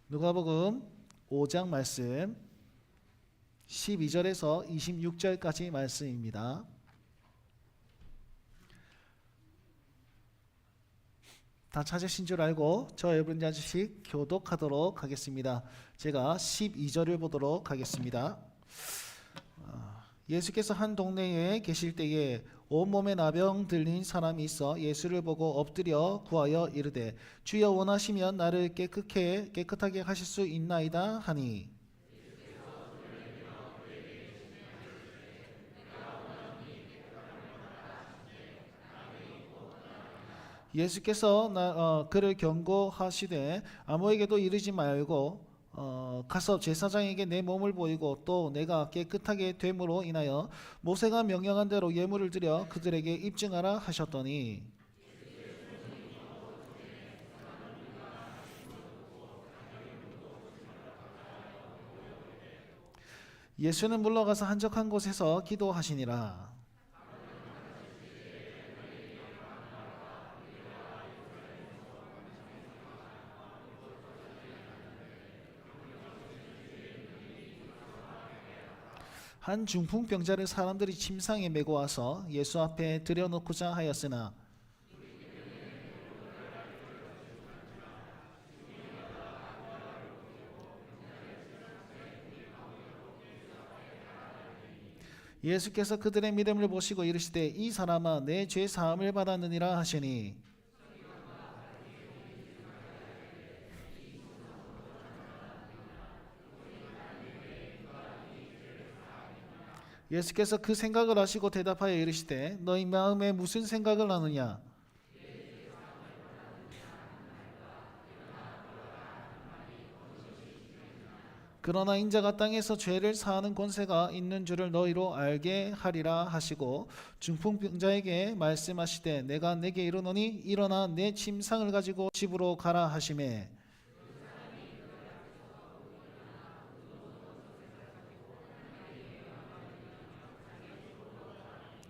누가복음 5장 말씀 12절에서 26절까지 말씀입니다. 다 찾으신 줄 알고 저 여러분 한 절씩 교독하도록 하겠습니다. 제가 12절을 보도록 하겠습니다. 예수께서 한 동네에 계실 때에 온몸에 나병 들린 사람이 있어 예수를 보고 엎드려 구하여 이르되 주여 원하시면 나를 깨끗하게 하실 수 있나이다 하니 예수께서 그를 경고하시되 아무에게도 이르지 말고 가서 제사장에게 내 몸을 보이고 또 내가 깨끗하게 됨으로 인하여 모세가 명령한 대로 예물을 드려 그들에게 입증하라 하셨더니 예수는 물러가서 한적한 곳에서 기도하시니라. 한 중풍병자를 사람들이 침상에 메고 와서 예수 앞에 들여놓고자 하였으나 예수께서 그들의 믿음을 보시고 이르시되 이 사람아 내 죄 사함을 받았느니라 하시니 예수께서 그 생각을 하시고 대답하여 이르시되 너희 마음에 무슨 생각을 하느냐 그러나 인자가 땅에서 죄를 사하는 권세가 있는 줄을 너희로 알게 하리라 하시고 중풍병자에게 말씀하시되 내가 내게 이르노니 일어나 내 침상을 가지고 집으로 가라 하시매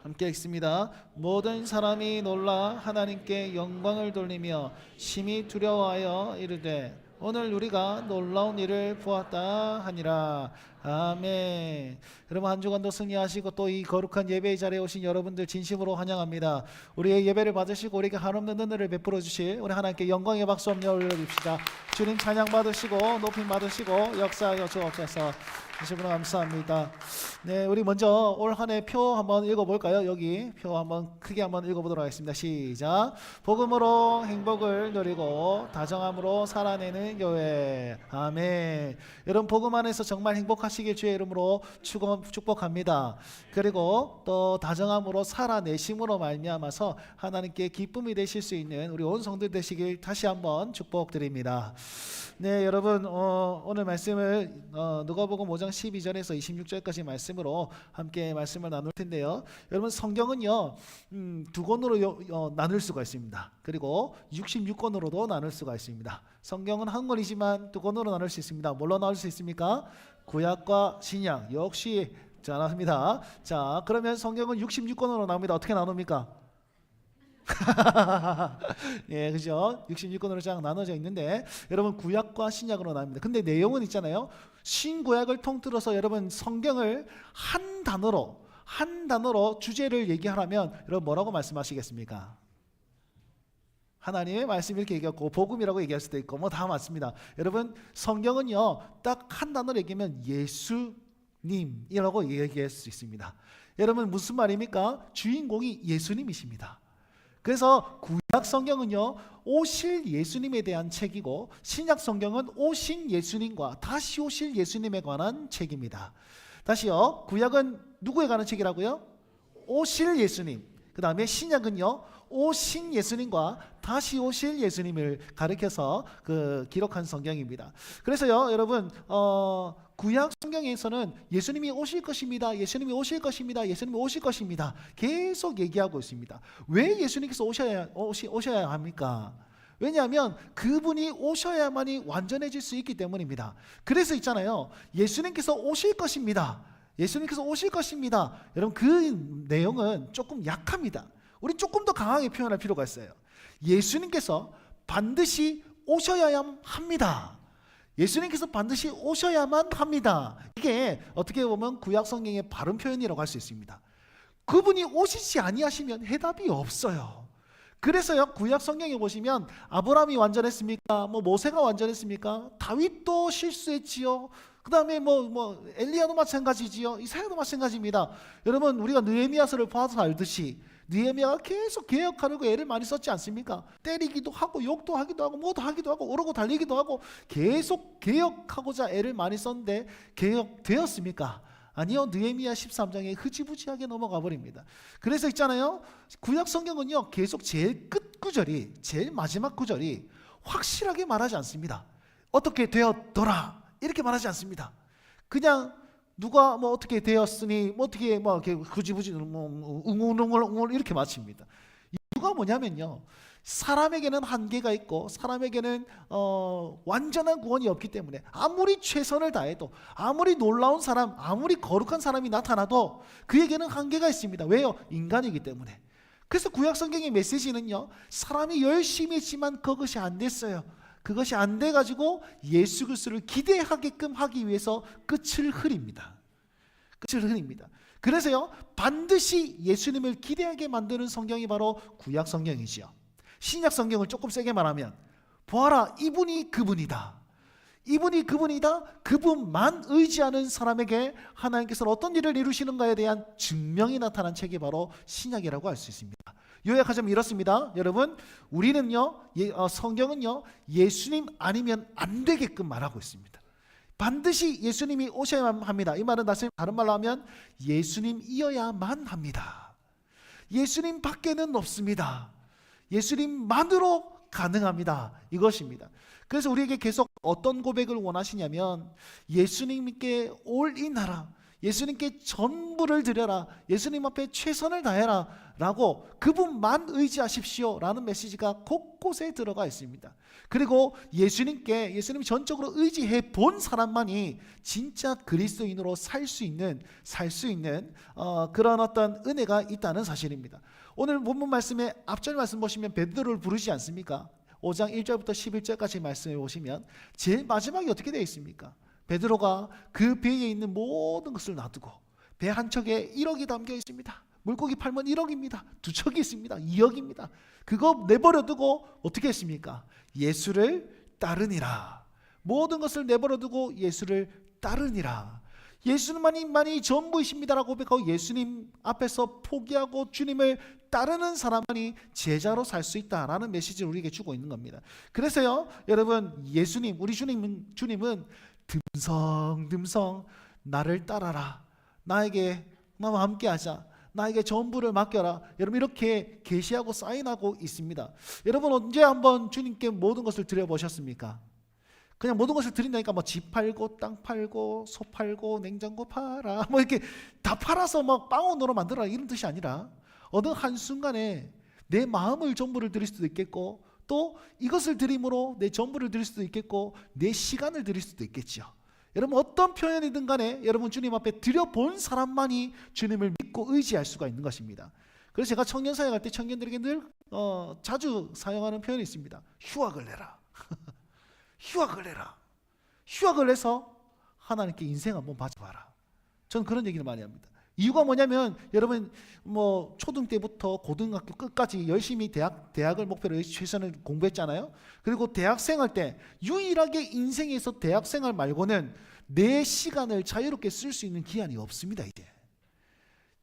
함께 읽습니다. 모든 사람이 놀라 하나님께 영광을 돌리며 심히 두려워하여 이르되 오늘 우리가 놀라운 일을 보았다 하니라. 아멘. 여러분 한 주간도 승리하시고 또 이 거룩한 예배의 자리에 오신 여러분들 진심으로 환영합니다. 우리의 예배를 받으시고 우리에게 한없는 은혜를 베풀어 주실 우리 하나님께 영광의 박수 한번 올려줍시다. 주님 찬양 받으시고 높임 받으시고 역사하여 주옵소서. 진심으로 감사합니다. 네, 우리 먼저 올 한 해 표 한번 읽어볼까요? 여기 표 한번 크게 한번 읽어보도록 하겠습니다. 시작. 복음으로 행복을 누리고 다정함으로 살아내는 교회. 아멘. 여러분 복음 안에서 정말 행복하시길 주의 이름으로 축복합니다. 그리고 또 다정함으로 살아내심으로 말미암아서 하나님께 기쁨이 되실 수 있는 우리 온 성도들 되시길 다시 한번 축복드립니다. 네, 여러분 오늘 말씀을 누가복음 5장 12절에서 26절까지 말씀으로 함께 말씀을 나눌 텐데요. 여러분 성경은요 두 권으로 나눌 수가 있습니다. 그리고 66권으로도 나눌 수가 있습니다. 성경은 한 권이지만 두 권으로 나눌 수 있습니다. 뭘로 나눌 수 있습니까? 구약과 신약. 역시 잘하십니다. 자, 그러면 성경은 66권으로 나옵니다. 어떻게 나눕니까? 예, 그죠? 66권으로 쫙 나눠져 있는데 여러분 구약과 신약으로 나옵니다. 근데 내용은 있잖아요. 신구약을 통틀어서 여러분 성경을 한 단어로 주제를 얘기하라면 여러분 뭐라고 말씀하시겠습니까? 하나님의 말씀 이렇게 얘기하고 복음이라고 얘기할 수도 있고 뭐 다 맞습니다. 여러분 성경은요 딱 한 단어로 얘기하면 예수님이라고 얘기할 수 있습니다. 여러분 무슨 말입니까? 주인공이 예수님이십니다. 그래서 구약 성경은요 오실 예수님에 대한 책이고 신약 성경은 오신 예수님과 다시 오실 예수님에 관한 책입니다. 다시요, 구약은 누구에 관한 책이라고요? 오실 예수님. 그 다음에 신약은요 오신 예수님과 다시 오실 예수님을 가리켜서 기록한 성경입니다. 그래서요 여러분 구약 성경에서는 예수님이 오실 것입니다. 예수님이 오실 것입니다. 예수님이 오실 것입니다. 계속 얘기하고 있습니다. 왜 예수님께서 오셔야 합니까? 왜냐하면 그분이 오셔야만이 완전해질 수 있기 때문입니다. 그래서 있잖아요. 예수님께서 오실 것입니다. 예수님께서 오실 것입니다. 여러분 그 내용은 조금 약합니다. 우리 조금 더 강하게 표현할 필요가 있어요. 예수님께서 반드시 오셔야 합니다. 예수님께서 반드시 오셔야만 합니다. 이게 어떻게 보면 구약 성경의 바른 표현이라고 할 수 있습니다. 그분이 오시지 아니하시면 해답이 없어요. 그래서요, 구약 성경에 보시면 아브라함이 완전했습니까? 모세가 완전했습니까? 다윗도 실수했지요. 그 다음에 엘리야도 마찬가지지요. 이사야도 마찬가지입니다. 여러분, 우리가 느헤미야서를 봐서 알듯이 느헤미야가 계속 개혁하려고 애를 많이 썼지 않습니까? 때리기도 하고 욕도 하기도 하고 뭐도 하기도 하고 오르고 달리기도 하고 계속 개혁하고자 애를 많이 썼는데 개혁되었습니까? 아니요. 느헤미야 13장에 흐지부지하게 넘어가 버립니다. 그래서 있잖아요, 구약 성경은요 계속 제일 끝 구절이, 제일 마지막 구절이 확실하게 말하지 않습니다. 어떻게 되었더라 이렇게 말하지 않습니다. 그냥 누가 어떻게 되었으니 어떻게 이렇게 흐지부지 웅웅웅 이렇게 마칩니다. 이유가 뭐냐면요, 사람에게는 한계가 있고 사람에게는 완전한 구원이 없기 때문에 아무리 최선을 다해도, 아무리 놀라운 사람, 아무리 거룩한 사람이 나타나도 그에게는 한계가 있습니다. 왜요? 인간이기 때문에. 그래서 구약 성경의 메시지는요, 사람이 열심히 했지만 그것이 안 됐어요. 그것이 안 돼가지고 예수 그리스도를 기대하게끔 하기 위해서 끝을 흐립니다. 끝을 흐립니다. 그래서요, 반드시 예수님을 기대하게 만드는 성경이 바로 구약 성경이지요. 신약 성경을 조금 세게 말하면, 보아라, 이분이 그분이다. 이분이 그분이다. 그분만 의지하는 사람에게 하나님께서는 어떤 일을 이루시는가에 대한 증명이 나타난 책이 바로 신약이라고 할 수 있습니다. 요약하자면 이렇습니다. 여러분, 우리는요, 성경은요, 예수님 아니면 안 되게끔 말하고 있습니다. 반드시 예수님이 오셔야만 합니다. 이 말은 다른 말로 하면 예수님이어야만 합니다. 예수님 밖에는 없습니다. 예수님만으로 가능합니다. 이것입니다. 그래서 우리에게 계속 어떤 고백을 원하시냐면, 예수님께 올인하라, 예수님께 전부를 드려라, 예수님 앞에 최선을 다해라 라고 그분만 의지하십시오 라는 메시지가 곳곳에 들어가 있습니다. 그리고 예수님 전적으로 의지해 본 사람만이 진짜 그리스도인으로 살 수 있는 그런 어떤 은혜가 있다는 사실입니다. 오늘 본문 말씀에 앞절 말씀 보시면 베드로를 부르지 않습니까? 5장 1절부터 11절까지 말씀해 보시면 제일 마지막에 어떻게 되어 있습니까? 베드로가 그 배에 있는 모든 것을 놔두고, 배 한 척에 1억이 담겨 있습니다. 물고기 팔면 1억입니다. 두 척이 있습니다. 2억입니다. 그거 내버려두고 어떻게 했습니까? 예수를 따르니라. 모든 것을 내버려두고 예수를 따르니라. 예수님만이 전부이십니다라고 고백하고 예수님 앞에서 포기하고 주님을 따르는 사람만이 제자로 살 수 있다라는 메시지를 우리에게 주고 있는 겁니다. 그래서요, 여러분, 우리 주님은 듬성듬성 나를 따라라, 나와 함께하자, 나에게 전부를 맡겨라, 여러분 이렇게 계시하고 사인하고 있습니다. 여러분, 언제 한번 주님께 모든 것을 드려보셨습니까? 그냥 모든 것을 드린다니까 집 팔고 땅 팔고 소 팔고 냉장고 팔아 이렇게 다 팔아서 빵원으로 만들어라 이런 뜻이 아니라, 어느 한순간에 내 마음을 전부를 드릴 수도 있겠고, 또 이것을 드림으로 내 전부를 드릴 수도 있겠고, 내 시간을 드릴 수도 있겠죠. 여러분, 어떤 표현이든 간에 여러분 주님 앞에 드려본 사람만이 주님을 믿고 의지할 수가 있는 것입니다. 그래서 제가 청년 사역할 때 청년들에게 늘 자주 사용하는 표현이 있습니다. 휴학을 내라. 휴학을 해라. 휴학을 해서 하나님께 인생 한번 바쳐봐라. 저는 그런 얘기를 많이 합니다. 이유가 뭐냐면, 여러분 초등 때부터 고등학교 끝까지 열심히 대학을 목표로 최선을 공부했잖아요. 그리고 대학생활 때 유일하게 인생에서 대학생활 말고는 내 시간을 자유롭게 쓸 수 있는 기한이 없습니다. 이제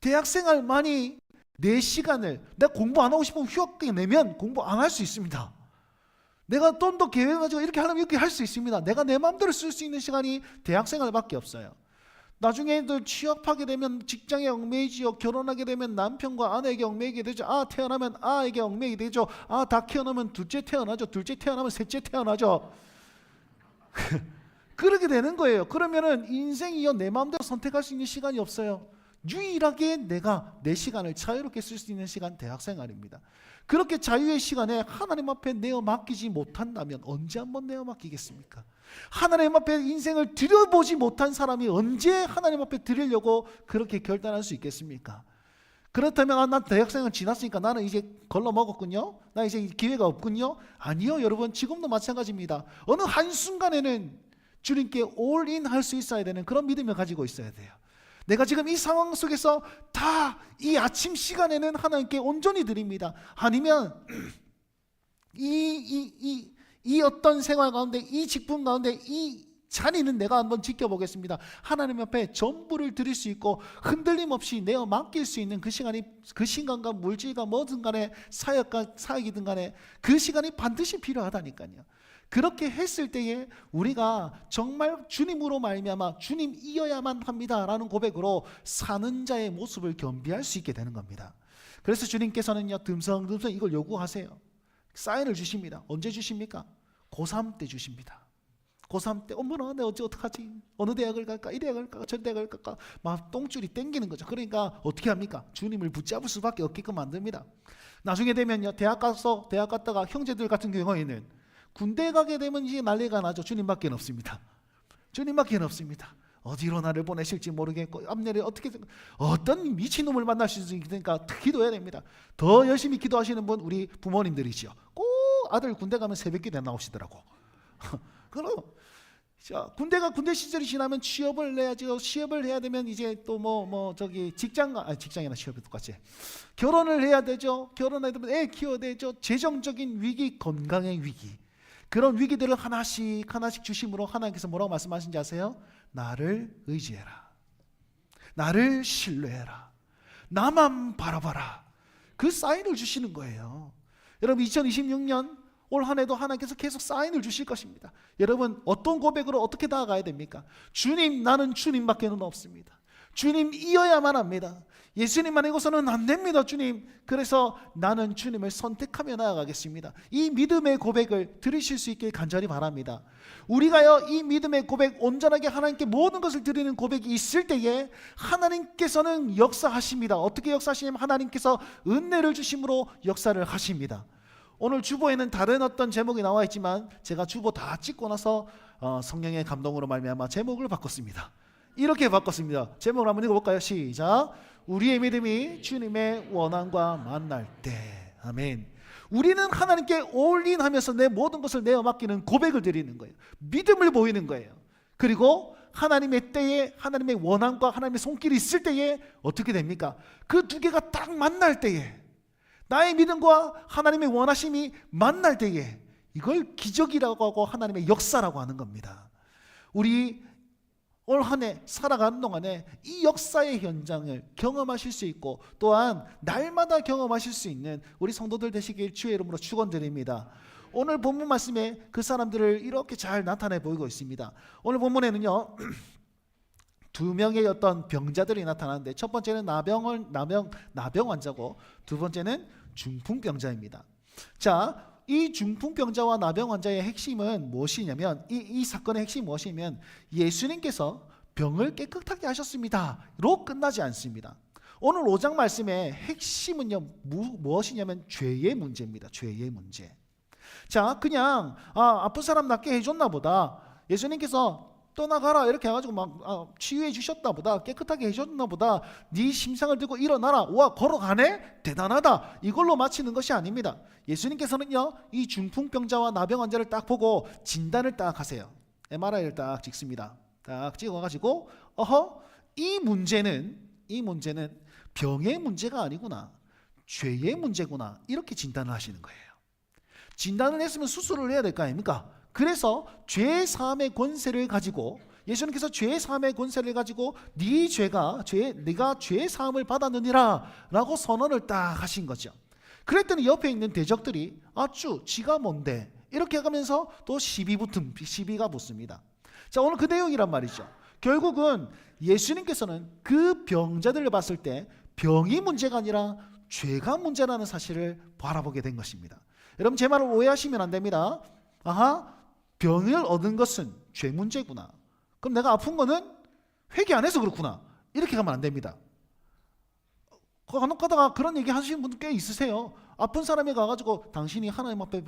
대학생활만이 내 시간을, 내가 공부 안 하고 싶으면 휴학금 내면 공부 안 할 수 있습니다. 내가 좀 더 계획해가지고 이렇게 하려면 이렇게 할 수 있습니다. 내가 내 마음대로 쓸 수 있는 시간이 대학생활밖에 없어요. 나중에 취업하게 되면 직장에 얽매이지요. 결혼하게 되면 남편과 아내에게 얽매이게 되죠. 태어나면 아에게 얽매이게 되죠. 다 키워나면 둘째 태어나죠. 둘째 태어나면 셋째 태어나죠. 그렇게 되는 거예요. 그러면은 인생이요, 내 마음대로 선택할 수 있는 시간이 없어요. 유일하게 내가 내 시간을 자유롭게 쓸 수 있는 시간, 대학생활입니다. 그렇게 자유의 시간에 하나님 앞에 내어 맡기지 못한다면 언제 한번 내어 맡기겠습니까? 하나님 앞에 인생을 드려보지 못한 사람이 언제 하나님 앞에 드리려고 그렇게 결단할 수 있겠습니까? 그렇다면 난 대학생활 지났으니까 나는 이제 걸러먹었군요, 나 이제 기회가 없군요. 아니요, 여러분, 지금도 마찬가지입니다. 어느 한순간에는 주님께 올인 할 수 있어야 되는 그런 믿음을 가지고 있어야 돼요. 내가 지금 이 상황 속에서 다 이 아침 시간에는 하나님께 온전히 드립니다. 아니면 이 어떤 생활 가운데, 이 직분 가운데, 이 자리는 내가 한번 지켜보겠습니다. 하나님 앞에 전부를 드릴 수 있고 흔들림 없이 내어 맡길 수 있는 그 시간이, 그 시간과 물질과 뭐든 간에 사역이든 간에 그 시간이 반드시 필요하다니까요. 그렇게 했을 때에 우리가 정말 주님으로 말미암아 주님이어야만 합니다라는 고백으로 사는 자의 모습을 겸비할 수 있게 되는 겁니다. 그래서 주님께서는요, 듬성듬성 이걸 요구하세요. 사인을 주십니다. 언제 주십니까? 고3 때 주십니다. 고3 때 어머나 내가 어떡하지? 어느 대학을 갈까? 이 대학을 갈까? 저 대학을 갈까? 막 똥줄이 땡기는 거죠. 그러니까 어떻게 합니까? 주님을 붙잡을 수밖에 없게끔 만듭니다. 나중에 되면요, 대학 갔다가 형제들 같은 경우에는 군대 가게 되면 이제 난리가 나죠. 주님밖에 없습니다. 주님밖에 없습니다. 어디로 나를 보내실지 모르겠고 앞내에 어떤 미친놈을 만날 수 있으니까 기도해야 됩니다. 더 열심히 기도하시는 분 우리 부모님들이죠. 꼭 아들 군대 가면 새벽기도에 나오시더라고. 그럼 군대 시절이 지나면 취업을 해야죠. 취업을 해야 되면 이제 또 직장이나 취업이 똑같이 결혼을 해야 되죠. 결혼해야 되면 애 키워야 되죠. 재정적인 위기, 건강의 위기, 그런 위기들을 하나씩 주심으로 하나님께서 뭐라고 말씀하신지 아세요? 나를 의지해라. 나를 신뢰해라. 나만 바라봐라. 그 사인을 주시는 거예요. 여러분 2026년 올 한 해도 하나님께서 계속 사인을 주실 것입니다. 여러분 어떤 고백으로 어떻게 나아가야 됩니까? 주님, 나는 주님밖에는 없습니다. 주님이어야만 합니다. 예수님 아니고서는 안 됩니다, 주님. 그래서 나는 주님을 선택하며 나아가겠습니다. 이 믿음의 고백을 들으실 수 있길 간절히 바랍니다. 우리가요, 이 믿음의 고백, 온전하게 하나님께 모든 것을 드리는 고백이 있을 때에 하나님께서는 역사하십니다. 어떻게 역사하시냐면 하나님께서 은혜를 주심으로 역사를 하십니다. 오늘 주보에는 다른 어떤 제목이 나와 있지만 제가 주보 다 찍고 나서 성령의 감동으로 말미암아 제목을 바꿨습니다. 이렇게 바꿨습니다. 제목을 한번 읽어볼까요? 시작. 우리의 믿음이 주님의 원함과 만날 때. 아멘. 우리는 하나님께 올인하면서 내 모든 것을 내어 맡기는 고백을 드리는 거예요. 믿음을 보이는 거예요. 그리고 하나님의 때에, 하나님의 원함과 하나님의 손길이 있을 때에 어떻게 됩니까? 그 두 개가 딱 만날 때에, 나의 믿음과 하나님의 원하심이 만날 때에, 이걸 기적이라고 하고 하나님의 역사라고 하는 겁니다. 우리 올 한 해 살아가는 동안에 이 역사의 현장을 경험하실 수 있고 또한 날마다 경험하실 수 있는 우리 성도들 되시길 주의 이름으로 축원드립니다. 오늘 본문 말씀에 그 사람들을 이렇게 잘 나타내 보이고 있습니다. 오늘 본문에는요, 두 명의 어떤 병자들이 나타나는데 첫 번째는 나병 환자고 두 번째는 중풍병자입니다. 자, 이 중풍병자와 나병 환자의 핵심은 무엇이냐면 이 사건의 핵심이 무엇이냐면 예수님께서 병을 깨끗하게 하셨습니다로 끝나지 않습니다. 오늘 5장 말씀의 핵심은요 무엇이냐면 죄의 문제입니다. 죄의 문제. 자, 그냥 아픈 사람 낫게 해줬나 보다, 예수님께서 떠나가라 이렇게 해가지고 막 치유해 주셨다 보다, 깨끗하게 해줬나 보다, 네 심상을 들고 일어나라, 와 걸어가네, 대단하다, 이걸로 마치는 것이 아닙니다. 예수님께서는요 이 중풍병자와 나병 환자를 딱 보고 진단을 딱 하세요. MRI를 딱 찍습니다. 딱 찍어가지고 이 문제는 병의 문제가 아니구나, 죄의 문제구나, 이렇게 진단을 하시는 거예요. 진단을 했으면 수술을 해야 될 거 아닙니까? 그래서 죄 사함의 권세를 가지고, 예수님께서 죄 사함의 권세를 가지고 네가 죄 사함을 받았느니라 라고 선언을 딱 하신 거죠. 그랬더니 옆에 있는 대적들이 지가 뭔데 이렇게 하면서 또 시비가 붙습니다. 자, 오늘 그 내용이란 말이죠. 결국은 예수님께서는 그 병자들을 봤을 때 병이 문제가 아니라 죄가 문제라는 사실을 바라보게 된 것입니다. 여러분 제 말을 오해하시면 안 됩니다. 병을 얻은 것은 죄 문제구나, 그럼 내가 아픈 거는 회개 안 해서 그렇구나, 이렇게 가면 안 됩니다. 간혹 가다가 그런 얘기 하시는 분들 꽤 있으세요. 아픈 사람이 가가지고 당신이 하나님 앞에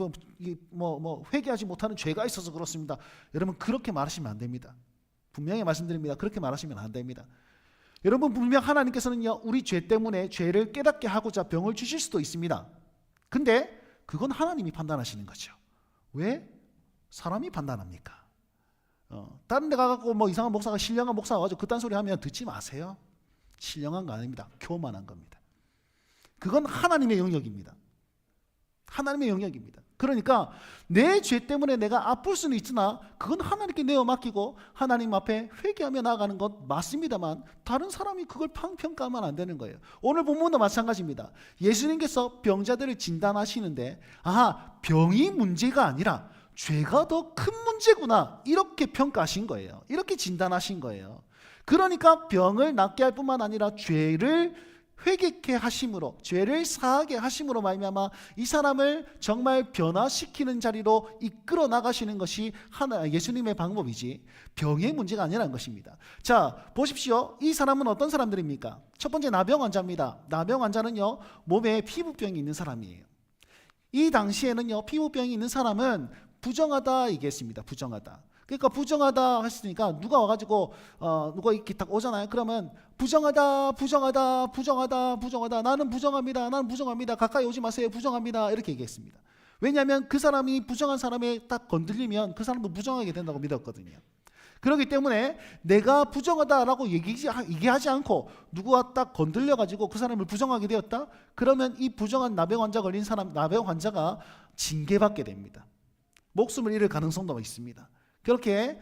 회개하지 못하는 죄가 있어서 그렇습니다. 여러분 그렇게 말하시면 안 됩니다. 분명히 말씀드립니다. 그렇게 말하시면 안 됩니다. 여러분 분명 하나님께서는요 우리 죄 때문에 죄를 깨닫게 하고자 병을 주실 수도 있습니다. 근데 그건 하나님이 판단하시는 거죠. 왜? 사람이 판단합니까? 다른 데 가갖고 뭐 이상한 목사가 신령한 목사가 가지고 그딴 소리 하면 듣지 마세요. 신령한 거 아닙니다. 교만한 겁니다. 그건 하나님의 영역입니다. 하나님의 영역입니다. 그러니까 내 죄 때문에 내가 아플 수는 있으나 그건 하나님께 내어 맡기고 하나님 앞에 회개하며 나아가는 것 맞습니다만 다른 사람이 그걸 평가하면 안 되는 거예요. 오늘 본문도 마찬가지입니다. 예수님께서 병자들을 진단하시는데 병이 문제가 아니라 죄가 더 큰 문제구나 이렇게 평가하신 거예요. 이렇게 진단하신 거예요. 그러니까 병을 낫게 할 뿐만 아니라 죄를 회개케 하심으로, 죄를 사하게 하심으로 말미암아 이 사람을 정말 변화시키는 자리로 이끌어 나가시는 것이 예수님의 방법이지 병의 문제가 아니라는 것입니다. 자, 보십시오. 이 사람은 어떤 사람들입니까? 첫 번째 나병 환자입니다. 나병 환자는요, 몸에 피부병이 있는 사람이에요. 이 당시에는요, 피부병이 있는 사람은 부정하다 얘기했습니다. 부정하다. 그러니까 부정하다 했으니까 누가 와가지고 누가 이렇게 딱 오잖아요. 그러면 부정하다 나는 부정합니다 가까이 오지 마세요 부정합니다 이렇게 얘기했습니다. 왜냐하면 그 사람이 부정한 사람에 딱 건들리면 그 사람도 부정하게 된다고 믿었거든요. 그렇기 때문에 내가 부정하다라고 얘기하지 않고 누구와 딱 건들려가지고 그 사람을 부정하게 되었다? 그러면 이 부정한 나병 환자 걸린 사람, 나병 환자가 징계받게 됩니다. 목숨을 잃을 가능성도 있습니다. 그렇게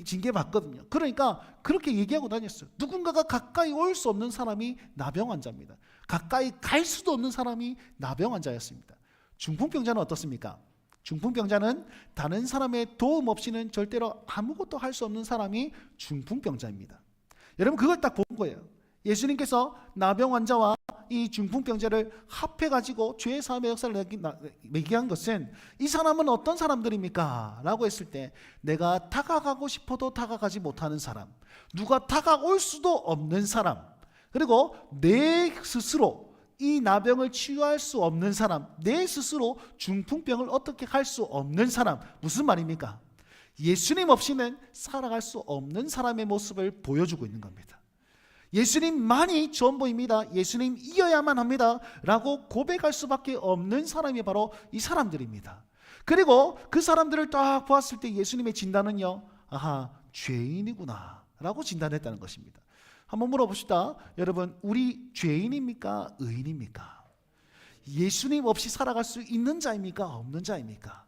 징계받거든요. 그러니까 그렇게 얘기하고 다녔어요. 누군가가 가까이 올 수 없는 사람이 나병 환자입니다. 가까이 갈 수도 없는 사람이 나병 환자였습니다. 중풍병자는 어떻습니까? 중풍병자는 다른 사람의 도움 없이는 절대로 아무것도 할 수 없는 사람이 중풍병자입니다. 여러분 그걸 딱 본 거예요. 예수님께서 나병 환자와 이 중풍병자를 합해가지고 죄의 사함의 역사를 매기한 것은 이 사람은 어떤 사람들입니까? 라고 했을 때 내가 다가가고 싶어도 다가가지 못하는 사람, 누가 다가올 수도 없는 사람, 그리고 내 스스로 이 나병을 치유할 수 없는 사람, 내 스스로 중풍병을 어떻게 할 수 없는 사람. 무슨 말입니까? 예수님 없이는 살아갈 수 없는 사람의 모습을 보여주고 있는 겁니다. 예수님만이 전부입니다. 예수님이어야만 합니다. 라고 고백할 수밖에 없는 사람이 바로 이 사람들입니다. 그리고 그 사람들을 딱 보았을 때 예수님의 진단은요, 죄인이구나 라고 진단했다는 것입니다. 한번 물어봅시다. 여러분, 우리 죄인입니까? 의인입니까? 예수님 없이 살아갈 수 있는 자입니까? 없는 자입니까?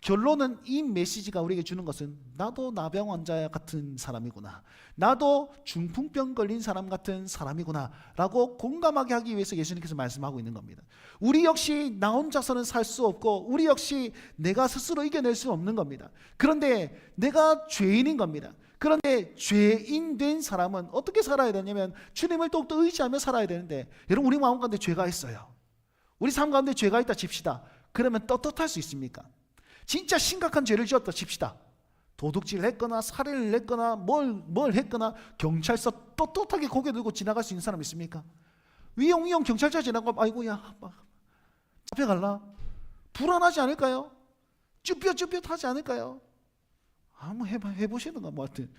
결론은 이 메시지가 우리에게 주는 것은 나도 나병 환자 같은 사람이구나, 나도 중풍병 걸린 사람 같은 사람이구나 라고 공감하게 하기 위해서 예수님께서 말씀하고 있는 겁니다. 우리 역시 나 혼자서는 살 수 없고 우리 역시 내가 스스로 이겨낼 수 없는 겁니다. 그런데 내가 죄인인 겁니다. 그런데 죄인 된 사람은 어떻게 살아야 되냐면 주님을 더욱더 의지하며 살아야 되는데, 여러분 우리 마음 가운데 죄가 있어요. 우리 삶 가운데 죄가 있다 칩시다. 그러면 떳떳할 수 있습니까? 진짜 심각한 죄를 지었다 칩시다. 도둑질을 했거나 살인을 했거나 뭘 했거나 경찰서 떳떳하게 고개 들고 지나갈 수 있는 사람 있습니까? 위용 경찰차 지나가면 아이고야 잡혀갈라? 불안하지 않을까요? 쭈뼛쭈뼛하지 않을까요? 한번 해보시는가 뭐 하여튼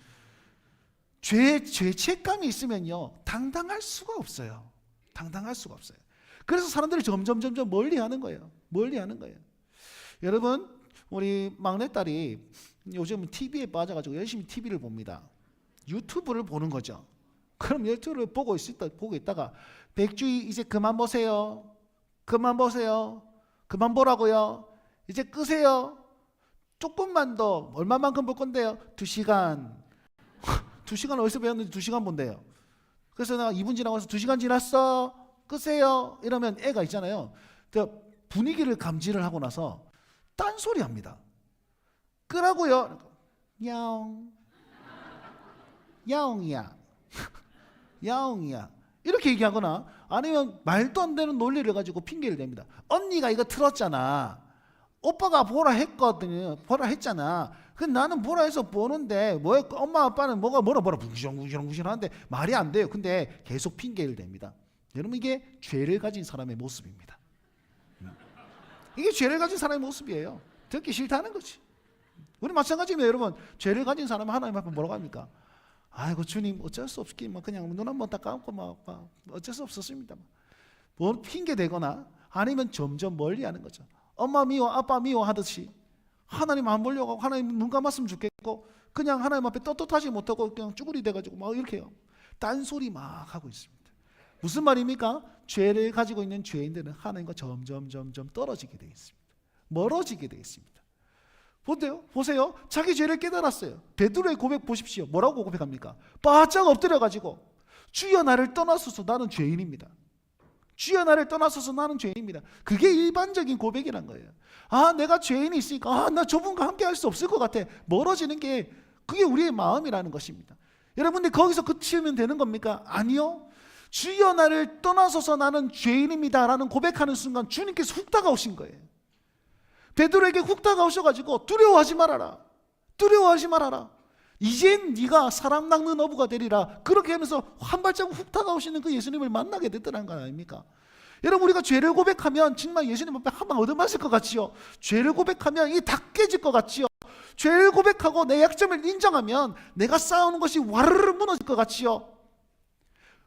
죄책감이 있으면요 당당할 수가 없어요. 당당할 수가 없어요. 그래서 사람들이 점점 멀리하는 거예요. 멀리하는 거예요. 여러분, 우리 막내딸이 요즘 TV에 빠져가지고 열심히 TV를 봅니다. 유튜브를 보는 거죠. 그럼 유튜브를 보고 있다가 백주희 이제 그만 보세요. 그만 보라고요. 이제 끄세요. 조금만 더, 얼마만큼 볼 건데요? 2시간. 2시간 어디서 배웠는지 2시간 본대요. 그래서 내가 2분 지나고 나서 2시간 지났어. 끄세요. 이러면 애가 있잖아요. 분위기를 감지를 하고 나서 딴소리 합니다. 끄라고요. 야옹. 야옹이야. 야옹이야. 이렇게 얘기하거나 아니면 말도 안 되는 논리를 가지고 핑계를 댑니다. 언니가 이거 틀었잖아. 오빠가 보라 했거든요. 보라 했잖아. 근데 나는 보라 해서 보는데 엄마 아빠는 뭐라 부시렁부시렁 하는데 말이 안 돼요. 근데 계속 핑계를 댑니다. 여러분 이게 죄를 가진 사람의 모습입니다. 이게 죄를 가진 사람의 모습이에요. 듣기 싫다는 거지. 우리 마찬가지입니다. 여러분, 죄를 가진 사람은 하나님 앞에 뭐라고 합니까? 아이고 주님 어쩔 수 없기 그냥 눈 한번 딱 감고 어쩔 수 없었습니다. 뭐 핑계 대거나 아니면 점점 멀리하는 거죠. 엄마 미워 아빠 미워 하듯이 하나님 안 보려고 하고 하나님 눈 감았으면 좋겠고 그냥 하나님 앞에 떳떳하지 못하고 그냥 쭈구리 돼가지고 막 이렇게 해요. 딴소리 막 하고 있습니다. 무슨 말입니까? 죄를 가지고 있는 죄인들은 하나님과 점점 떨어지게 되어 있습니다. 멀어지게 되어 있습니다. 보세요. 자기 죄를 깨달았어요. 베드로의 고백 보십시오. 뭐라고 고백합니까? 바짝 엎드려가지고 주여 나를 떠나소서 나는 죄인입니다. 주여 나를 떠나소서 나는 죄인입니다. 그게 일반적인 고백이란 거예요. 아, 내가 죄인이 있으니까 나 저분과 함께 할 수 없을 것 같아. 멀어지는 게 그게 우리의 마음이라는 것입니다. 여러분들 거기서 그치면 되는 겁니까? 아니요. 주여 나를 떠나소서 나는 죄인입니다 라는 고백하는 순간 주님께서 훅 다가오신 거예요. 베드로에게 훅 다가오셔가지고 두려워하지 말아라. 두려워하지 말아라. 이젠 네가 사람 낚는 어부가 되리라. 그렇게 하면서 한 발자국 훅 다가오시는 그 예수님을 만나게 됐다는 거 아닙니까? 여러분 우리가 죄를 고백하면 정말 예수님 앞에 한 방 얻어맞을 것 같지요. 죄를 고백하면 이 다 깨질 것 같지요. 죄를 고백하고 내 약점을 인정하면 내가 쌓아오는 것이 와르르 무너질 것 같지요.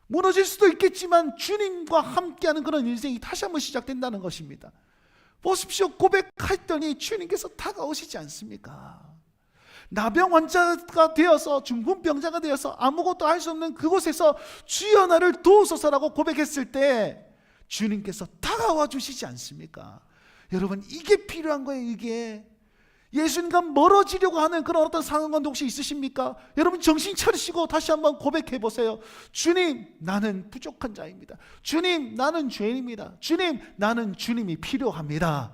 무너질 수도 있겠지만 주님과 함께하는 그런 인생이 다시 한번 시작된다는 것입니다. 보십시오. 고백했더니 주님께서 다가오시지 않습니까? 나병 환자가 되어서 중풍병자가 되어서 아무것도 할 수 없는 그곳에서 주여 나를 도우소서라고 고백했을 때 주님께서 다가와 주시지 않습니까? 여러분 이게 필요한 거예요. 이게 예수님과 멀어지려고 하는 그런 어떤 상황관도 혹시 있으십니까? 여러분 정신 차리시고 다시 한번 고백해 보세요. 주님 나는 부족한 자입니다. 주님 나는 죄인입니다. 주님 나는 주님이 필요합니다.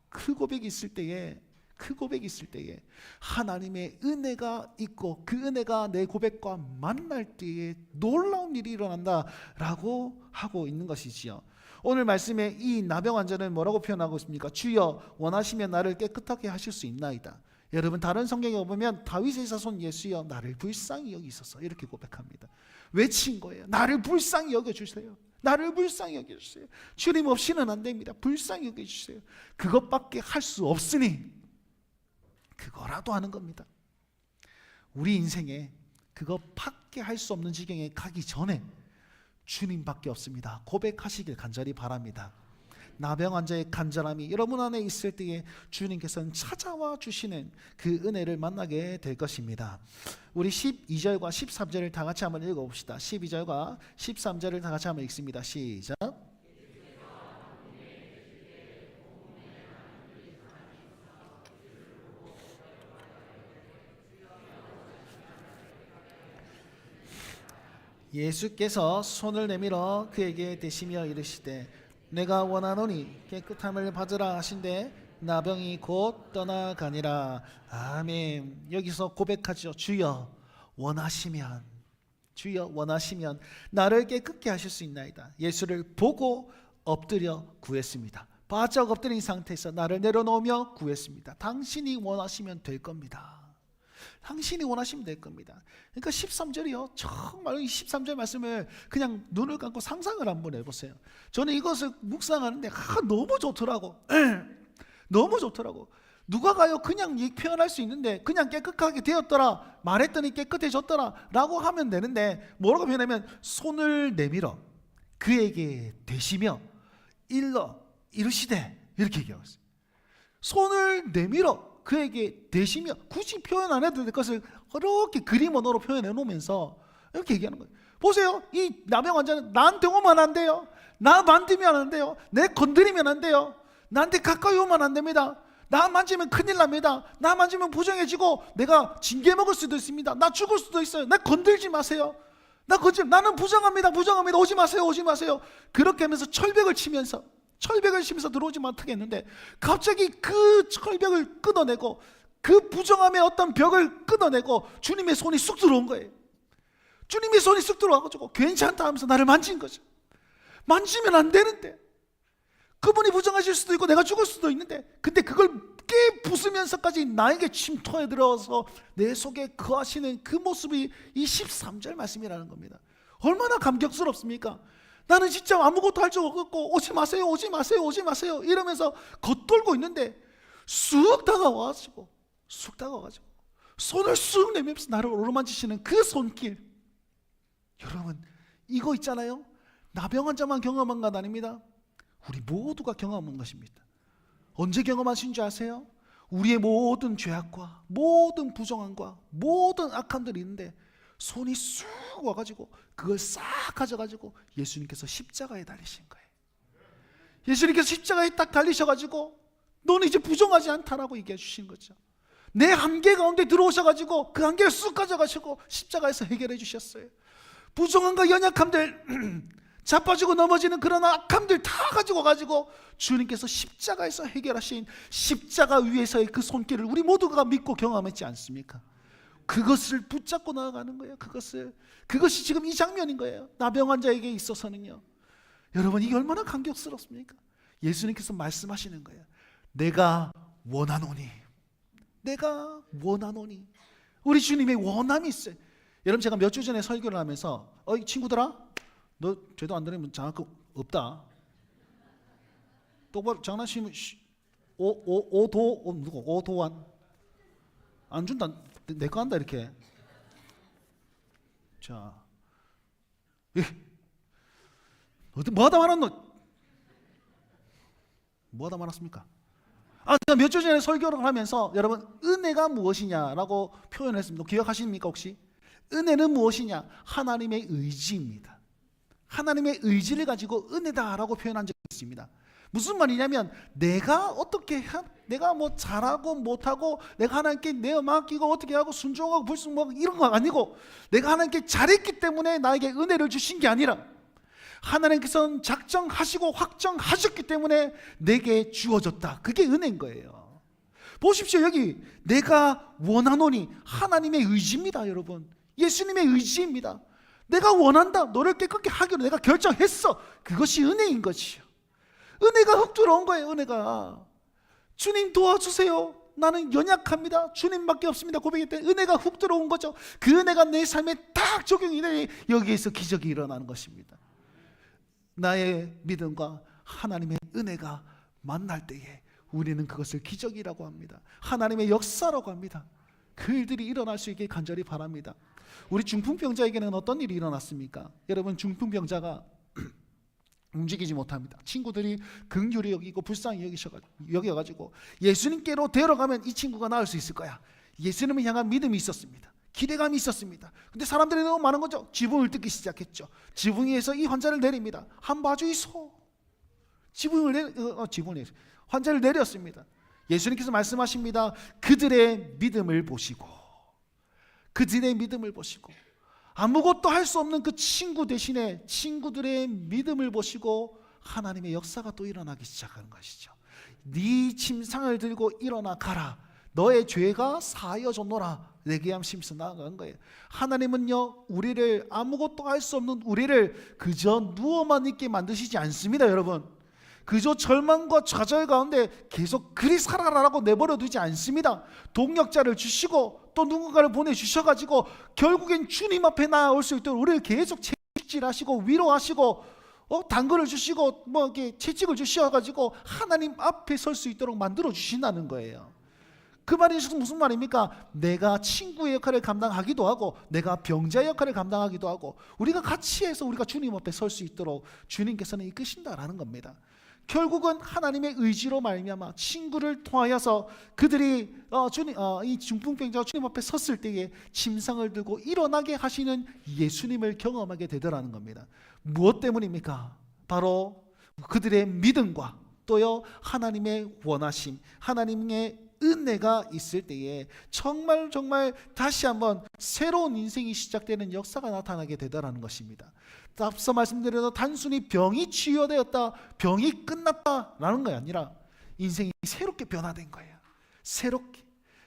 그 고백이 있을 때에 하나님의 은혜가 있고 그 은혜가 내 고백과 만날 때에 놀라운 일이 일어난다라고 하고 있는 것이지요. 오늘 말씀에 이 나병 환자는 뭐라고 표현하고 있습니까? 주여 원하시면 나를 깨끗하게 하실 수 있나이다. 여러분 다른 성경에 보면 다윗의 자손 예수여 나를 불쌍히 여기소서 이렇게 고백합니다. 외친 거예요. 나를 불쌍히 여겨주세요. 나를 불쌍히 여겨주세요. 주님 없이는 안 됩니다. 불쌍히 여겨주세요. 그것밖에 할 수 없으니 그거라도 하는 겁니다. 우리 인생에 그것밖에 할 수 없는 지경에 가기 전에 주님밖에 없습니다. 고백하시길 간절히 바랍니다. 나병 환자의 간절함이 여러분 안에 있을 때에 주님께서는 찾아와 주시는 그 은혜를 만나게 될 것입니다. 우리 12절과 13절을 다 같이 한번 읽어봅시다. 12절과 13절을 다 같이 한번 읽습니다. 시작. 예수께서 손을 내밀어 그에게 대시며 이르시되 내가 원하노니 깨끗함을 받으라 하신대 나병이 곧 떠나가니라. 아멘. 여기서 고백하죠. 주여 원하시면 나를 깨끗게 하실 수 있나이다. 예수를 보고 엎드려 구했습니다. 바짝 엎드린 상태에서 나를 내려놓으며 구했습니다. 당신이 원하시면 될 겁니다. 당신이 원하시면 될 겁니다. 그러니까 13절이요. 정말 이 13절 말씀을 그냥 눈을 감고 상상을 한번 해보세요. 저는 이것을 묵상하는데 너무 좋더라고. 너무 좋더라고. 누가 가요? 그냥 표현할 수 있는데 그냥 깨끗하게 되었더라 말했더니 깨끗해졌더라 라고 하면 되는데 뭐라고 표현하면 손을 내밀어 그에게 대시며 이르시되 이렇게 얘기하고 있어요. 손을 내밀어 그에게 대시며 굳이 표현 안 해도 될 것을 이렇게 그림 언어로 표현해 놓으면서 이렇게 얘기하는 거예요. 보세요. 이 나병 환자는 나한테 오면 안 돼요. 나 만지면 안 돼요. 내 건드리면 안 돼요. 나한테 가까이 오면 안 됩니다. 나 만지면 큰일 납니다. 나 만지면 부정해지고 내가 징계 먹을 수도 있습니다. 나 죽을 수도 있어요. 나 건들지 마세요. 나는 부정합니다. 오지 마세요. 그렇게 하면서 철벽을 치면서 들어오지 못하게 했는데 갑자기 그 철벽을 끊어내고 그 부정함의 어떤 벽을 끊어내고 주님의 손이 쑥 들어온 거예요. 주님의 손이 쑥 들어와가지고 괜찮다 하면서 나를 만진 거죠. 만지면 안 되는데 그분이 부정하실 수도 있고 내가 죽을 수도 있는데 근데 그걸 깨부수면서까지 나에게 침투해 들어와서 내 속에 거하시는 그 모습이 이 13절 말씀이라는 겁니다. 얼마나 감격스럽습니까? 나는 진짜 아무것도 할 줄 없고 오지 마세요 이러면서 겉돌고 있는데 쑥 다가와가지고 손을 쑥 내밀면서 나를 오르만지시는 그 손길. 여러분 이거 있잖아요. 나병 환자만 경험한 것 아닙니다. 우리 모두가 경험한 것입니다. 언제 경험하신 줄 아세요? 우리의 모든 죄악과 모든 부정함과 모든 악함들이 있는데 손이 쑥 와가지고 그걸 싹 가져가지고 예수님께서 십자가에 달리신 거예요. 예수님께서 십자가에 딱 달리셔가지고 너는 이제 부정하지 않다라고 얘기해 주신 거죠. 내 한계 가운데 들어오셔가지고 그 한계를 쑥 가져가시고 십자가에서 해결해 주셨어요. 부정함과 연약함들 자빠지고 넘어지는 그런 악함들 다 가지고 주님께서 십자가에서 해결하신 십자가 위에서의 그 손길을 우리 모두가 믿고 경험했지 않습니까? 그것을 붙잡고 나아가는 거예요. 그것이 지금 이 장면인 거예요. 나병 환자에게 있어서는요. 여러분, 이게 얼마나 감격스럽습니까? 예수님께서 말씀하시는 거예요. 내가 원하노니. 우리 주님의 원함이 있어요. 여러분, 제가 몇 주 전에 설교를 하면서 이 친구들아, 너 죄도 안 들으면 장학금 없다. 똑바로 장난치면 오도안 안 준다. 내 거 한다 이렇게. 자, 뭐하다 말았노? 뭐하다 말았습니까? 제가 몇 주 전에 설교를 하면서 여러분, 은혜가 무엇이냐라고 표현했습니다. 기억하십니까 혹시? 은혜는 무엇이냐? 하나님의 의지입니다. 하나님의 의지를 가지고 은혜다라고 표현한 적이 있습니다. 무슨 말이냐면 내가 뭐 잘하고 못하고 내가 하나님께 내어 맡기고 어떻게 하고 순종하고 불순 뭐 이런 거 아니고 내가 하나님께 잘했기 때문에 나에게 은혜를 주신 게 아니라 하나님께서는 작정하시고 확정하셨기 때문에 내게 주어졌다. 그게 은혜인 거예요. 보십시오. 여기 내가 원하노니 하나님의 의지입니다. 여러분, 예수님의 의지입니다. 내가 원한다. 너를 깨끗게 하기로 내가 결정했어. 그것이 은혜인 것이요. 은혜가 훅 들어온 거예요. 은혜가. 주님 도와주세요. 나는 연약합니다. 주님밖에 없습니다. 고백했더니 은혜가 훅 들어온 거죠. 그 은혜가 내 삶에 딱 적용이 되니 여기에서 기적이 일어나는 것입니다. 나의 믿음과 하나님의 은혜가 만날 때에 우리는 그것을 기적이라고 합니다. 하나님의 역사라고 합니다. 그 일들이 일어날 수 있게 간절히 바랍니다. 우리 중풍병자에게는 어떤 일이 일어났습니까? 여러분, 중풍병자가 움직이지 못합니다. 친구들이 긍휼히 여기고 불쌍히 여겨가지고 예수님께로 데려가면 이 친구가 나을 수 있을 거야. 예수님을 향한 믿음이 있었습니다. 기대감이 있었습니다. 근데 사람들이 너무 많은 거죠. 지붕을 뜯기 시작했죠. 지붕 위에서 이 환자를 내립니다. 한 봐주이소. 환자를 내렸습니다. 예수님께서 말씀하십니다. 그들의 믿음을 보시고 아무것도 할 수 없는 그 친구 대신에 친구들의 믿음을 보시고 하나님의 역사가 또 일어나기 시작하는 것이죠. 네 침상을 들고 일어나 가라. 너의 죄가 사하여졌노라. 레기암심에서 나아간 거예요. 하나님은요, 우리를 아무것도 할 수 없는 우리를 그저 누워만 있게 만드시지 않습니다. 여러분, 그저 절망과 좌절 가운데 계속 그리 살아라라고 내버려 두지 않습니다. 동역자를 주시고 또 누군가를 보내주셔가지고 결국엔 주님 앞에 나아올 수 있도록 우리를 계속 채찍질하시고 위로하시고 당근을 주시고 뭐 이렇게 채찍을 주셔가지고 하나님 앞에 설 수 있도록 만들어 주신다는 거예요. 그 말이 무슨 말입니까? 내가 친구의 역할을 감당하기도 하고 내가 병자의 역할을 감당하기도 하고 우리가 같이 해서 우리가 주님 앞에 설 수 있도록 주님께서는 이끄신다라는 겁니다. 결국은 하나님의 의지로 말미암아 친구를 통하여서 그들이 이 중풍병자가 주님 앞에 섰을 때에 침상을 들고 일어나게 하시는 예수님을 경험하게 되더라는 겁니다. 무엇 때문입니까? 바로 그들의 믿음과 또요 하나님의 원하심, 하나님의 은혜가 있을 때에 정말 다시 한번 새로운 인생이 시작되는 역사가 나타나게 되더라는 것입니다. 앞서 말씀드린 단순히 병이 치유되었다, 병이 끝났다라는 게 아니라 인생이 새롭게 변화된 거예요.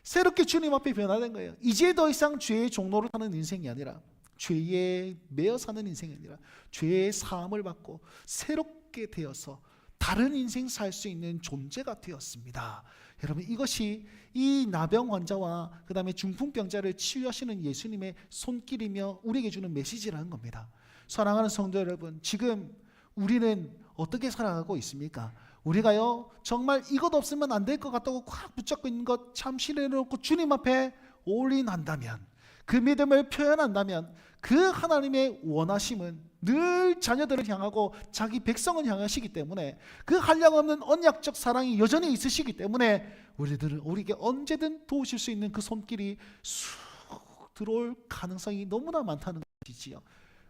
새롭게 주님 앞에 변화된 거예요. 이제 더 이상 죄의 종로를 사는 인생이 아니라 죄에 매여 사는 인생이 아니라 죄의 사함을 받고 새롭게 되어서 다른 인생 살 수 있는 존재가 되었습니다. 여러분, 이것이 이 나병 환자와 그 다음에 중풍병자를 치유하시는 예수님의 손길이며 우리에게 주는 메시지라는 겁니다. 사랑하는 성도 여러분, 지금 우리는 어떻게 살아가고 있습니까? 우리가요 정말 이것 없으면 안 될 것 같다고 꽉 붙잡고 있는 것 잠시 내려놓고 주님 앞에 올인한다면 그 믿음을 표현한다면 그 하나님의 원하심은 늘 자녀들을 향하고 자기 백성을 향하시기 때문에 그 한량없는 언약적 사랑이 여전히 있으시기 때문에 우리들은 우리에게 언제든 도우실 수 있는 그 손길이 쑥 들어올 가능성이 너무나 많다는 것이지요.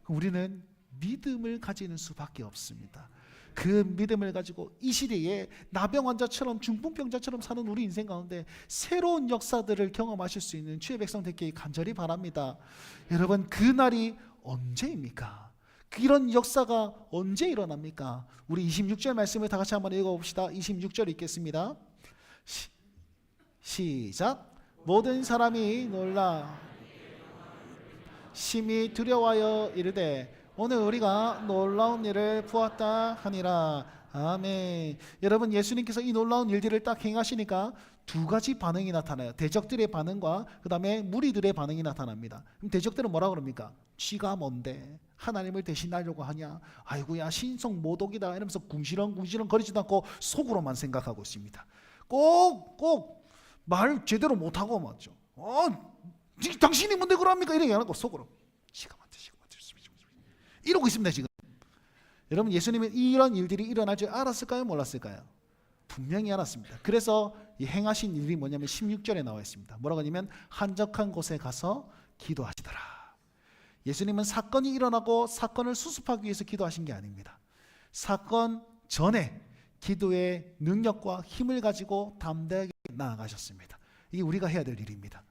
우리는 믿음을 가지는 수밖에 없습니다. 그 믿음을 가지고 이 시대에 나병 환자처럼 중풍병자처럼 사는 우리 인생 가운데 새로운 역사들을 경험하실 수 있는 주의 백성 되기를 간절히 바랍니다. 여러분, 그날이 언제입니까? 이런 역사가 언제 일어납니까? 우리 26절 말씀을 다 같이 한번 읽어봅시다. 26절 읽겠습니다. 시작. 모든 사람이 놀라 심히 두려워하여 이르되 오늘 우리가 놀라운 일을 보았다 하니라. 아멘. 여러분, 예수님께서 이 놀라운 일들을 딱 행하시니까 두 가지 반응이 나타나요. 대적들의 반응과 그 다음에 무리들의 반응이 나타납니다. 그럼 대적들은 뭐라 그럽니까? 쥐가 뭔데 하나님을 대신하려고 하냐, 아이고야 신성 모독이다 이러면서 궁시렁궁시렁 거리지도 않고 속으로만 생각하고 있습니다. 꼭 말 제대로 못하고 맞죠. 당신이 뭔데 그럽니까? 이렇게 안 하고 속으로 지가 만들 이러고 있습니다 지금. 여러분, 예수님은 이런 일들이 일어날 줄 알았을까요? 몰랐을까요? 분명히 알았습니다. 그래서 이 행하신 일이 뭐냐면 16절에 나와 있습니다. 뭐라고 하냐면 한적한 곳에 가서 기도하시더라. 예수님은 사건이 일어나고 사건을 수습하기 위해서 기도하신 게 아닙니다. 사건 전에 기도의 능력과 힘을 가지고 담대하게 나아가셨습니다. 이게 우리가 해야 될 일입니다.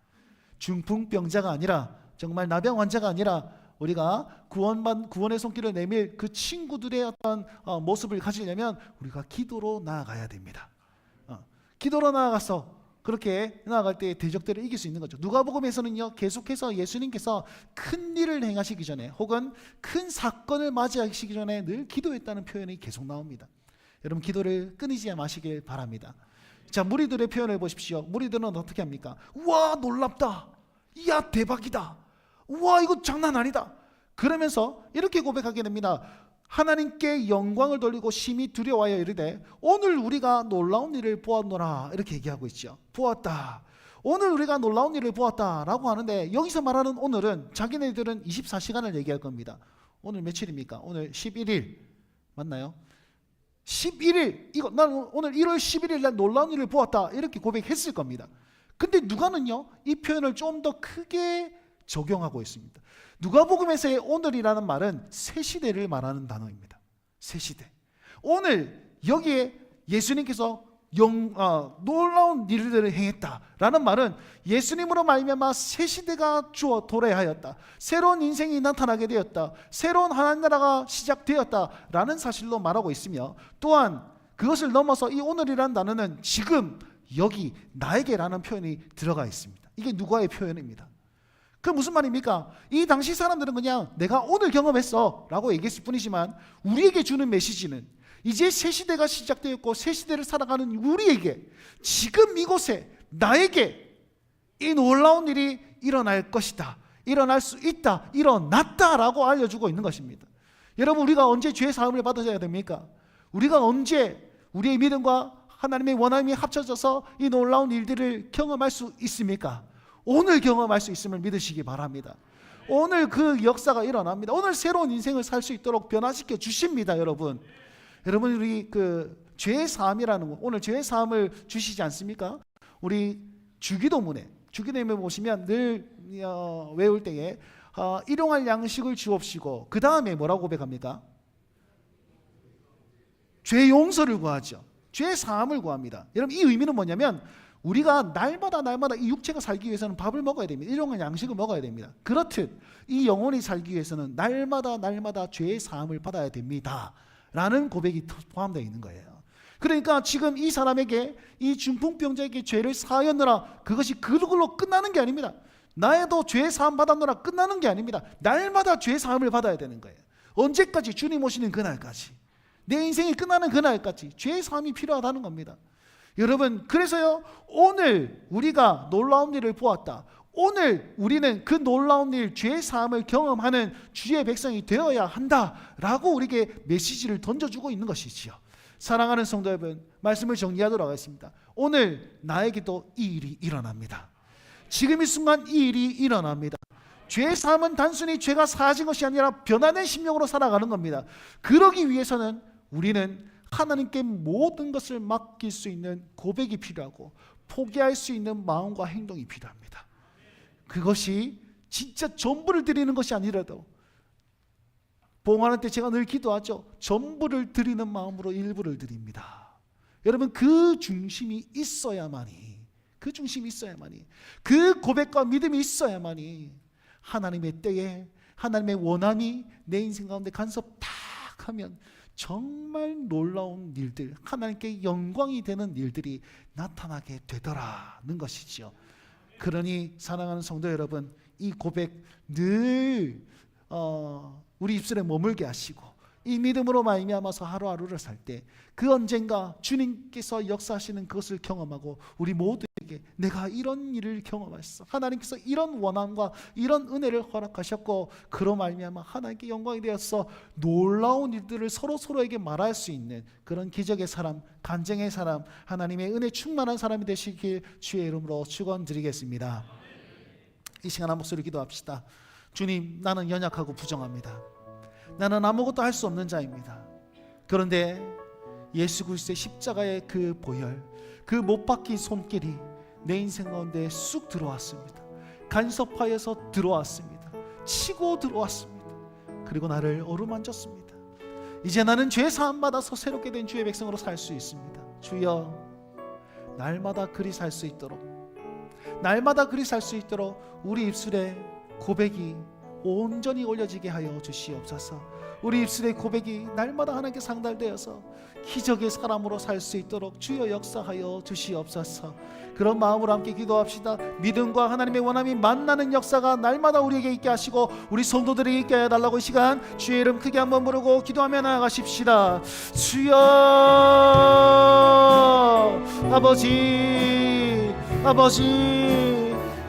중풍병자가 아니라, 정말 나병 환자가 아니라 우리가 구원의 손길을 내밀 그 친구들의 어떤 모습을 가지려면 우리가 기도로 나아가야 됩니다. 기도로 나아가서 그렇게 나아갈 때 대적들을 이길 수 있는 거죠. 누가복음에서는요, 계속해서 예수님께서 큰 일을 행하시기 전에 혹은 큰 사건을 맞이하시기 전에 늘 기도했다는 표현이 계속 나옵니다. 여러분, 기도를 끊이지 마시길 바랍니다. 자, 무리들의 표현을 보십시오. 무리들은 어떻게 합니까? 우와, 놀랍다. 이야, 대박이다. 우와, 이거 장난 아니다. 그러면서 이렇게 고백하게 됩니다. 하나님께 영광을 돌리고 심히 두려워하여 이르되 오늘 우리가 놀라운 일을 보았노라. 이렇게 얘기하고 있죠. 보았다. 오늘 우리가 놀라운 일을 보았다라고 하는데, 여기서 말하는 오늘은 자기네들은 24시간을 얘기할 겁니다. 오늘 며칠입니까? 오늘 11일 맞나요? 11일, 난 오늘 1월 11일 날 놀라운 일을 보았다 이렇게 고백했을 겁니다. 근데 누가는요, 이 표현을 좀 더 크게 적용하고 있습니다. 누가복음에서의 오늘이라는 말은 새 시대를 말하는 단어입니다. 새 시대. 오늘 여기에 예수님께서 놀라운 일들을 행했다라는 말은 예수님으로 말미암아 새 시대가 도래하였다, 새로운 인생이 나타나게 되었다, 새로운 하나님 나라가 시작되었다라는 사실로 말하고 있으며, 또한 그것을 넘어서 이 오늘이라는 단어는 지금 여기 나에게라는 표현이 들어가 있습니다. 이게 누가의 표현입니다. 그 무슨 말입니까? 이 당시 사람들은 그냥 내가 오늘 경험했어 라고 얘기했을 뿐이지만, 우리에게 주는 메시지는 이제 새 시대가 시작되었고 새 시대를 살아가는 우리에게 지금 이곳에 나에게 이 놀라운 일이 일어날 것이다, 일어날 수 있다, 일어났다 라고 알려주고 있는 것입니다. 여러분, 우리가 언제 죄의 사함을 받아야 됩니까? 우리가 언제 우리의 믿음과 하나님의 원함이 합쳐져서 이 놀라운 일들을 경험할 수 있습니까? 오늘 경험할 수 있음을 믿으시기 바랍니다. 오늘 그 역사가 일어납니다. 오늘 새로운 인생을 살 수 있도록 변화시켜 주십니다. 여러분, 우리 그 죄의 사함이라는 거, 오늘 죄의 사함을 주시지 않습니까? 우리 주기도문에 보시면 늘 외울 때에 일용할 양식을 주옵시고 그 다음에 뭐라고 고백합니까? 죄 용서를 구하죠. 죄 사함을 구합니다. 여러분, 이 의미는 뭐냐면 우리가 날마다 이 육체가 살기 위해서는 밥을 먹어야 됩니다. 일용할 양식을 먹어야 됩니다. 그렇듯 이 영혼이 살기 위해서는 날마다 죄의 사함을 받아야 됩니다 라는 고백이 포함되어 있는 거예요. 그러니까 지금 이 사람에게, 이 중풍병자에게 죄를 사하였노라, 그것이 그걸로 끝나는 게 아닙니다. 나에도 죄 사함 받았노라 끝나는 게 아닙니다. 날마다 죄 사함을 받아야 되는 거예요. 언제까지? 주님 오시는 그날까지, 내 인생이 끝나는 그날까지 죄 사함이 필요하다는 겁니다. 여러분, 그래서요, 오늘 우리가 놀라운 일을 보았다, 오늘 우리는 그 놀라운 일, 죄의 사함을 경험하는 주의 백성이 되어야 한다라고 우리에게 메시지를 던져주고 있는 것이지요. 사랑하는 성도 여러분, 말씀을 정리하도록 하겠습니다. 오늘 나에게도 이 일이 일어납니다. 지금 이 순간 이 일이 일어납니다. 죄 사함은 단순히 죄가 사하진 것이 아니라 변화된 심령으로 살아가는 겁니다. 그러기 위해서는 우리는 하나님께 모든 것을 맡길 수 있는 고백이 필요하고 포기할 수 있는 마음과 행동이 필요합니다. 그것이 진짜 전부를 드리는 것이 아니라도, 봉헌할 때 제가 늘 기도하죠. 전부를 드리는 마음으로 일부를 드립니다. 여러분, 그 중심이 있어야만이, 그 고백과 믿음이 있어야만이 하나님의 때에 하나님의 원함이 내 인생 가운데 간섭 딱 하면 정말 놀라운 일들, 하나님께 영광이 되는 일들이 나타나게 되더라는 것이지요. 그러니 사랑하는 성도 여러분, 이 고백 늘 우리 입술에 머물게 하시고, 이 믿음으로 말미암아서 하루하루를 살 때 그 언젠가 주님께서 역사하시는 그것을 경험하고 우리 모두에게 내가 이런 일을 경험했어, 하나님께서 이런 원함과 이런 은혜를 허락하셨고 그로 말미암아 하나님께 영광이 되어서 놀라운 일들을 서로에게 말할 수 있는 그런 기적의 사람, 간증의 사람, 하나님의 은혜 충만한 사람이 되시길 주의 이름으로 축원드리겠습니다. 이 시간 한 목소리 기도합시다. 주님, 나는 연약하고 부정합니다. 나는 아무것도 할 수 없는 자입니다. 그런데 예수 그리스도의 십자가의 그 보혈, 그 못 박힌 손길이 내 인생 가운데 쑥 들어왔습니다. 간섭하여서 들어왔습니다. 치고 들어왔습니다. 그리고 나를 어루만졌습니다. 이제 나는 죄 사함 받아서 새롭게 된 주의 백성으로 살 수 있습니다. 주여, 날마다 그리 살 수 있도록, 우리 입술에 고백이 온전히 올려지게 하여 주시옵소서. 우리 입술의 고백이 날마다 하나님께 상달되어서 기적의 사람으로 살 수 있도록 주여 역사하여 주시옵소서. 그런 마음으로 함께 기도합시다. 믿음과 하나님의 원함이 만나는 역사가 날마다 우리에게 있게 하시고 우리 성도들에게 있게 해달라고 이 시간 주의 이름 크게 한번 부르고 기도하며 나아가십시다. 주여,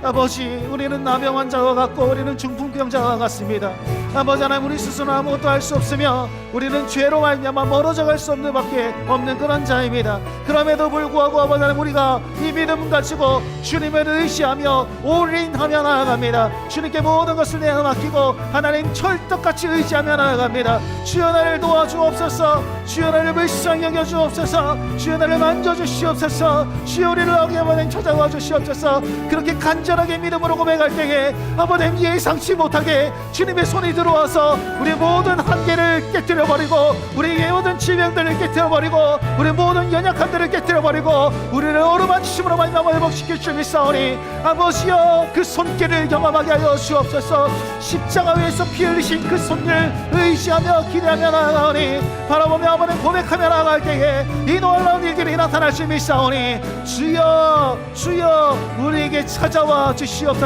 아버지, 우리는 나병 환자와 같고 우리는 중풍병자와 같습니다. 아버지 하나님, 우리 스스로 아무것도 할 수 없으며 우리는 죄로 말미암아 멀어져 갈 수 없는 밖에 없는 그런 자입니다. 그럼에도 불구하고 아버지 하나님, 우리가 이 믿음 가지고 주님을 의지하며 올인하며 나아갑니다. 주님께 모든 것을 내어 맡기고 하나님 철떡같이 의지하며 나아갑니다. 주여, 나를 도와주옵소서. 주여, 나를 불쌍히 여겨주옵소서. 주여, 나를 만져주시옵소서. 주여, 우리를 어기어버린 찾아와 주시옵소서. 그렇게 간절하게 믿음으로 고백할 때에 아버지 예상치 못하게 주님의 손이 들어와서 우리 모든 한계를 깨뜨려버리고 우리의 모든 질병들을 깨뜨려버리고 우리 모든 연약함들을 깨뜨려버리고 우리를 어루만지심으로 말미암아 회복시킬 줄 믿사오니 아버지여, 그 손길을 경험하게 하여 주옵소서. 십자가 위에서 피 흘리신 그 손을 의지하며 기대하며 나아가오니 바라보며 아버지 고백하며 나아갈 때에 이 놀라운 일들이 나타날 줄 믿사오니 주여, 우리에게 찾아와 주시옵소서.